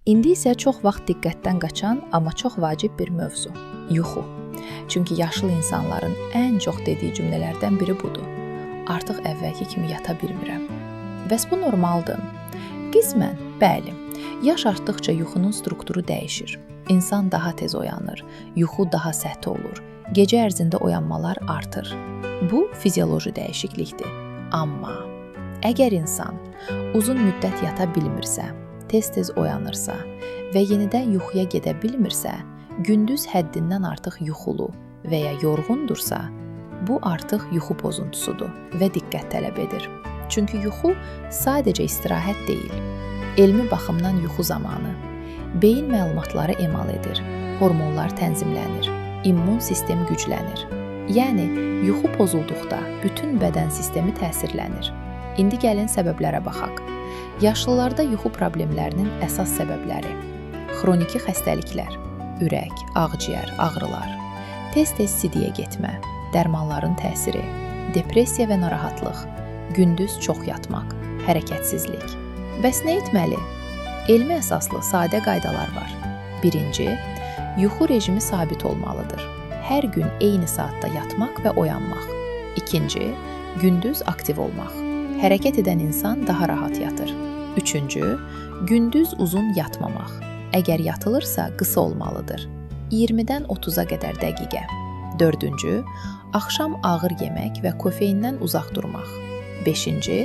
İndi isə çox vaxt diqqətdən qaçan, amma çox vacib bir mövzu – yuxu. Çünki yaşlı insanların ən çox dediyi cümlələrdən biri budur. Artıq əvvəlki kimi yata bilmirəm. Bəs bu normaldır? Qismən, bəli. Yaş artdıqca yuxunun strukturu dəyişir. İnsan daha tez oyanır, yuxu daha səthi olur, gecə ərzində oyanmalar artır. Bu fizioloji dəyişiklikdir. Amma əgər insan uzun müddət yata bilmirsə, tez-tez oyanırsa və yenidən yuxuya gedə bilmirsə, gündüz həddindən artıq yuxulu və ya yorğundursa, bu artıq yuxu pozuntusudur və diqqət tələb edir. Çünki yuxu sadəcə istirahət deyil. Elmi baxımdan yuxu zamanı beyin məlumatları emal edir, hormonlar tənzimlənir, immun sistem güclənir. Yəni, yuxu pozulduqda bütün bədən sistemi təsirlənir. İndi gəlin səbəblərə baxaq. Yaşlılarda yuxu problemlərinin əsas səbəbləri: xroniki xəstəliklər, ürək, ağciyər, ağrılar, tez-tez sidiyə getmə, dərmanların təsiri, depressiya və narahatlıq, gündüz çox yatmaq, hərəkətsizlik. Bəs nə etməli? Elmi əsaslı sadə qaydalar var. Birinci, yuxu rejimi sabit olmalıdır. Hər gün eyni saatda yatmaq və oyanmaq. İkinci, gündüz aktiv olmaq. Hərəkət edən insan daha rahat yatır. Üçüncü, gündüz uzun yatmamaq. Əgər yatılırsa, qısa olmalıdır. 20-dən 30-a qədər dəqiqə. Dördüncü, axşam ağır yemək və kofeindən uzaq durmaq. Beşinci,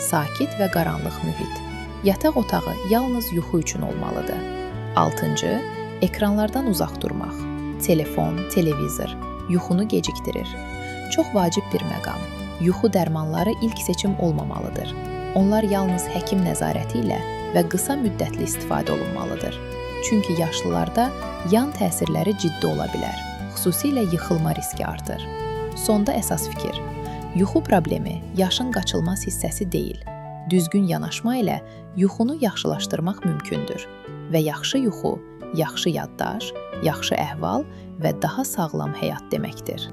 sakit və qaranlıq mühit. Yataq otağı yalnız yuxu üçün olmalıdır. Altıncı, ekranlardan uzaq durmaq. Telefon, televizor yuxunu gecikdirir. Çox vacib bir məqam. Yuxu dərmanları ilk seçim olmamalıdır. Onlar yalnız həkim nəzarəti ilə və qısa müddətli istifadə olunmalıdır. Çünki yaşlılarda yan təsirləri ciddi ola bilər, xüsusilə yıxılma riski artır. Sonda əsas fikir: yuxu problemi yaşın qaçılmaz hissəsi deyil. Düzgün yanaşma ilə yuxunu yaxşılaşdırmaq mümkündür və yaxşı yuxu, yaxşı yaddaş, yaxşı əhval və daha sağlam həyat deməkdir.